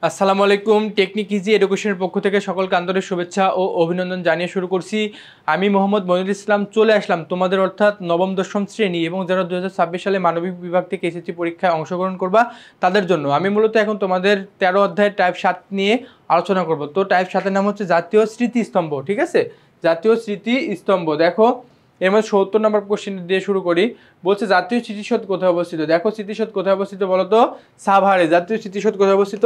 আসসালামু আলাইকুম। Technique easy এডুকেশনের পক্ষ থেকে সকলকে আন্তরিক শুভেচ্ছা ও অভিনন্দন জানিয়ে শুরু করছি। আমি মোহাম্মদ মনিরুল ইসলাম চলে আসলাম তোমাদের অর্থাৎ নবম দশম শ্রেণী এবং যারা 2026 সালে মানবিক বিভাগ থেকে এসএসসি পরীক্ষায় অংশগ্রহণ করবা তাদের জন্য আমি মূলত এখন তোমাদের 13 অধ্যায় টাইপ 7 নিয়ে আলোচনা করব। তো টাইপ 7-এর নাম হচ্ছে জাতীয় স্মৃতিস্তম্ভ। ঠিক আছে, জাতীয় স্মৃতিস্তম্ভ। দেখো এর মধ্যে 70 নম্বর কোশ্চেন দিয়ে শুরু করি। বলছে জাতীয় স্মৃতিসৌধ কোথায় অবস্থিত। দেখো স্মৃতিসৌধ কোথায় অবস্থিত বলো তো? সাভারে। জাতীয় স্মৃতিসৌধ কোথায় অবস্থিত?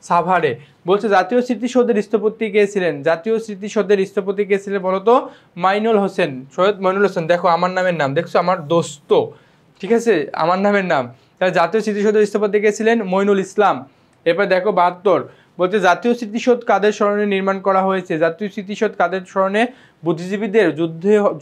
সাভারে। বলছে জাতীয় স্মৃতিসৌধের স্থপতি কে ছিলেন? জাতীয় স্মৃতিসৌধের স্থপতি কে ছিলেন বলো তো? মাইনুল হোসেন, সৈয়দ মাইনুল হোসেন। দেখো আমার নামের নাম, দেখছো আমার দোস্ত, ঠিক আছে, আমার নামের নাম। তাহলে জাতীয় স্মৃতিসৌধের স্থপতি কে ছিলেন? মইনুল ইসলাম। এরপর দেখো 72 বলছে জাতীয় স্মৃতিসৌধ কাদের স্মরণে নির্মাণ করা হয়েছে? জাতীয় স্মৃতিসৌধ কাদের স্মরণে? বুদ্ধিজীবীদের,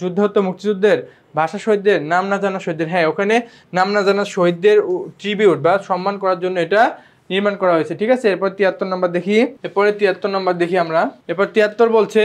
যুদ্ধহত মুক্তিযুদ্ধের, ভাষা শহীদদের, নাম না জানা শহীদদের। হ্যাঁ, ওখানে নাম না জানা শহীদদের ট্রিবিউট বা সম্মান করার জন্য এটা নির্মাণ করা হয়েছে। ঠিক আছে, এরপর 73 নম্বর দেখি। এরপরে 73 নম্বর দেখি আমরা। এরপর 73 বলছে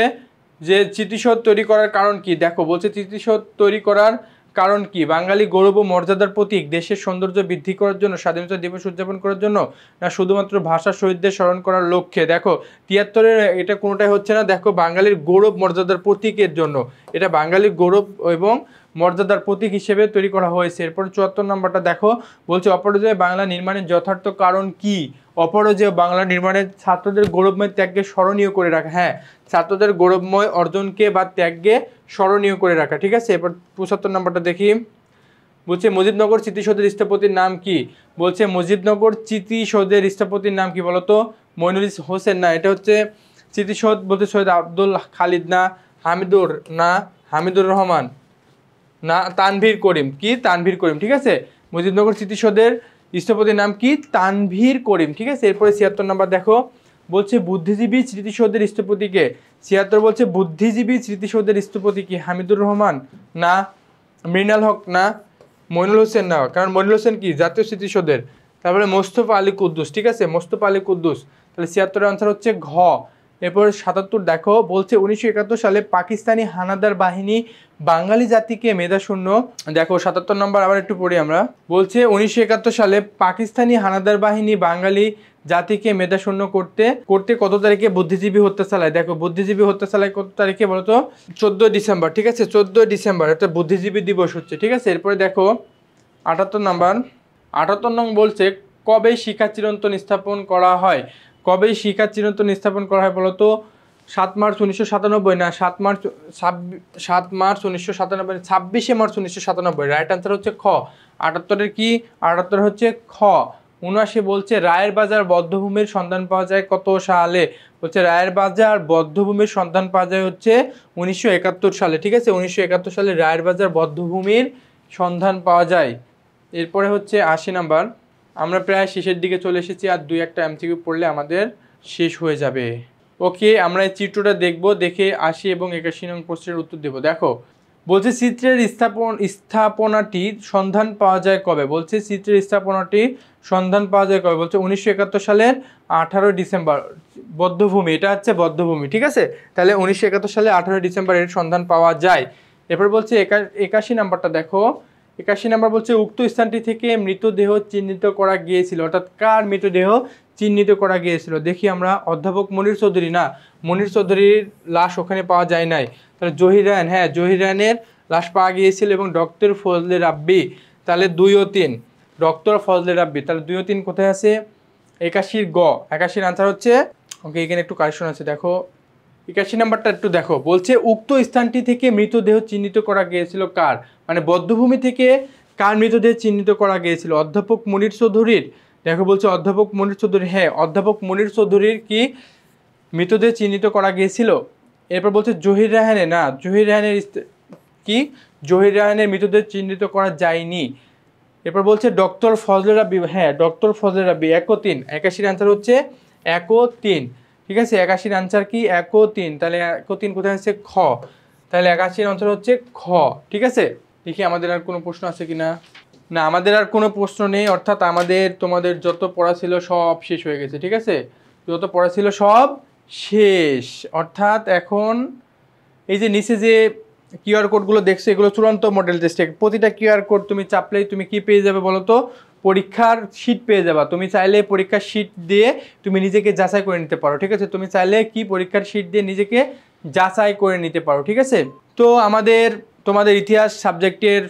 যে স্মৃতিসৌধ তৈরি করার কারণ কি। দেখো বলছে স্মৃতিসৌধ তৈরি করার কারণ কি? বাঙালি গৌরব ও মর্যাদার প্রতীক, দেশের সৌন্দর্য বৃদ্ধি করার জন্য, স্বাধীনতা দিবস উদযাপন করার জন্য, না শুধুমাত্র ভাষা শহীদদের স্মরণ করার লক্ষ্যে। দেখো 73-এর এটা কোনোটাই হচ্ছে না। দেখো বাঙালির গৌরব মর্যাদার প্রতীকের জন্য, এটা বাঙালির গৌরব এবং মর্যাদার প্রতীক হিসেবে তৈরি করা হয়েছে। এরপর 74 নম্বরটা দেখো বলছে অপরাজয় বাংলা নির্মাণের যথার্থ কারণ কি? অপরাজয় বাংলা নির্মাণের ছাত্রদের গৌরবময় ত্যাগকে স্মরণীয় করে রাখা। হ্যাঁ, ছাত্রদের গৌরবময় অর্জনকে বা ত্যাগকে স্মরণীয় করে রাখা। ঠিক আছে, এরপর 75 নম্বরটা দেখি। বলছে মুজিবনগর স্মৃতিসৌধের স্থপতির নাম কি? বলছে মুজিবনগর স্মৃতিসৌধের স্থপতির নাম কি বলতো? মইনুল হোসেন না, এটা হচ্ছে স্মৃতিসৌধ বলতে সৈয়দ আব্দুল খালিদ না, হামিদুর না, হামিদুর রহমান না, তানভীর করিম। কি? তানভীর করিম। ঠিক আছে, মুজিবনগর স্মৃতিসৌধের স্থপতির নাম কি? তানভীর করিম। ঠিক আছে, এরপরে 76 নম্বর দেখো বলছে বুদ্ধিজীবী স্মৃতিসৌধের স্থপতিকে। 76 বলছে বুদ্ধিজীবী স্মৃতিসৌধের স্থপতি কি? হামিদুর রহমান না, মৃণাল হক না, মইনুল হোসেন না, কারণ মইনুল হোসেন কি জাতীয় স্মৃতিসৌধের। তারপরে মোস্তফা আলী কুদ্দুস। ঠিক আছে, মোস্তফা আলী কুদ্দুস। তাহলে 76-এর আনসার হচ্ছে ঘ। এরপর 77 দেখো বলছে 1971 সালে পাকিস্তানি হানাদার বাহিনী বাঙালি জাতিকে মেধাশূন্য। দেখো 77 নম্বর আবার একটু পড়ি আমরা। বলছে 1971 সালে পাকিস্তানি হানাদার বাহিনী বাঙালি জাতিকে মেধাশূন্য করতে করতে কত তারিখে বুদ্ধিজীবী হত্যা চালায়? দেখো বুদ্ধিজীবী হত্যা চালায় কত তারিখে বলতো? 14 ডিসেম্বর। ঠিক আছে, 14 ডিসেম্বর এটা বুদ্ধিজীবী দিবস হচ্ছে। ঠিক আছে, এরপরে দেখো 78 নম্বর। 78 নং বলছে কবে শিক্ষা চিরন্তন স্থাপন করা হয়? কবে শিক্ষা চিরন্তন স্থাপন করা হয় বলতো? 7 মার্চ 1997 না, 7 মার্চ 1997, 26শে মার্চ 1997। রাইট আনসার হচ্ছে খ। 78-এর কি? 78 হচ্ছে খ। 79 বলছে রায়ের বাজার বদ্ধভূমির সন্ধান পাওয়া যায় কত সালে? বলছে রায়ের বাজার বদ্ধভূমির সন্ধান পাওয়া যায় হচ্ছে 1971 সালে। ঠিক আছে, 1971 সালে রায়ের বাজার বদ্ধভূমির সন্ধান পাওয়া যায়। এরপরে হচ্ছে 80 নাম্বার। আমরা প্রায় শেষের দিকে চলে এসেছি, আর 2-1টা এমসিকিউ পড়লে আমাদের শেষ হয়ে যাবে। ওকে, আমরা এই চিত্রটা দেখব, দেখে 80 এবং 81 নং প্রশ্নের উত্তর দেব। দেখো বলছে চিত্রের স্থাপনাটি সন্ধান পাওয়া যায় কবে? বলছে চিত্রের স্থাপনাটি সন্ধান পাওয়া যায় কবে? বলছে 1971 সালের 18 ডিসেম্বর। বদ্ধভূমি, এটা হচ্ছে বদ্ধভূমি। ঠিক আছে, তাহলে 1971 সালে 18 ডিসেম্বর এর সন্ধান পাওয়া যায়। এরপর বলছে 81 নাম্বারটা দেখো। 81 নাম্বার বলছে উক্ত স্থানটি থেকে মৃতদেহ চিহ্নিত করা গিয়েছিল। অর্থাৎ কার মৃতদেহ চিহ্নিত করা গিয়েছিল? দেখি আমরা। অধ্যাপক মনির চৌধুরী না, মনির চৌধুরীর লাশ ওখানে পাওয়া যায় নাই। তাহলে জহির রায়হান, হ্যাঁ জহির রায়হানের লাশ পাওয়া গিয়েছিল, এবং ডক্টর ফজলে রাব্বি। তাহলে 2 ও 3, ডক্টর ফজলে রাব্বি। তাহলে 2 ও 3 কোথায় আছে? 81-র গ। 81-র আনসার হচ্ছে, ওকে এখানে একটু কারেকশন আছে দেখো। 81 নাম্বারটা একটু দেখো। বলছে উক্ত স্থানটি থেকে মৃতদেহ চিহ্নিত করা গিয়েছিল কার? মানে বদ্ধভূমি থেকে কার মৃতদেহ চিহ্নিত করা গিয়েছিল? অধ্যাপক মনির চৌধুরীর। দেখো বলছে অধ্যাপক মনির চৌধুরী, হ্যাঁ অধ্যাপক মনির চৌধুরীর কি মৃতদেহ চিহ্নিত করা গিয়েছিল। এরপর বলছে জহির রায়হানের না, জহির রায়হানের কি? জহির রায়হানের মৃতদেহ চিহ্নিত করা যায়নি। এরপর বলছে ডক্টর ফজলে রাব্বি, হ্যাঁ ডক্টর ফজলে রাব্বি। 1 ও 3। 81-র আনসার হচ্ছে 1 ও 3। ঠিক আছে, 81-র আনসার কি? 1 ও 3। তাহলে 1 ও 3 কোথায় আছে? খ। তাহলে 81-র আনসার হচ্ছে খ। ঠিক আছে, দেখি আমাদের আর কোনো প্রশ্ন আছে কিনা। না, আমাদের আর কোনো প্রশ্ন নেই। অর্থাৎ আমাদের তোমাদের যত পড়া ছিল সব শেষ হয়ে গেছে। ঠিক আছে, যত পড়া ছিল সব শেষ। অর্থাৎ এখন এই যে নিচে যে কিউআর কোডগুলো দেখছো, এগুলো চূড়ান্ত মডেল টেস্টে। প্রতিটা কিউআর কোড তুমি চাপলেই তুমি কি পেয়ে যাবে বলো তো? পরীক্ষার শিট পেয়ে যাবা। তুমি চাইলে পরীক্ষার শিট দিয়ে তুমি নিজেকে যাচাই করে নিতে পারো, ঠিক আছে? তুমি চাইলে কি পরীক্ষার শিট দিয়ে নিজেকে যাচাই করে নিতে পারো, ঠিক আছে? তো তোমাদের ইতিহাস সাবজেক্টের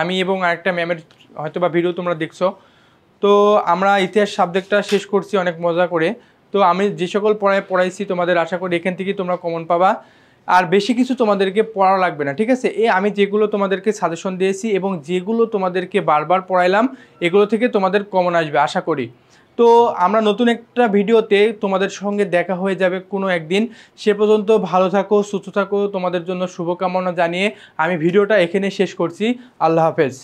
আমি এবং আরেকটা ম্যামের হয়তো বা ভিডিও তোমরা দেখছো। তো আমরা ইতিহাস সাবজেক্টটা শেষ করছি অনেক মজা করে। তো আমি যে সকল পড়াইছি তোমাদের আশা করি এখান থেকে তোমরা কমন পাবা। আর বেশি কিছু তোমাদেরকে পড়া লাগবে না, ঠিক আছে? আমি যেগুলো তোমাদেরকে সাজেশন দিয়েছি এবং যেগুলো তোমাদেরকে বারবার পড়াইলাম এগুলো থেকে তোমাদের কমন আসবে আশা করি। তো আমরা নতুন একটা ভিডিওতে তোমাদের সঙ্গে দেখা হয়ে যাবে কোনো একদিন। সে পর্যন্ত ভালো থাকো, সুস্থ থাকো, তোমাদের জন্য শুভকামনা জানিয়ে আমি ভিডিওটা এখানে শেষ করছি। আল্লাহ হাফেজ।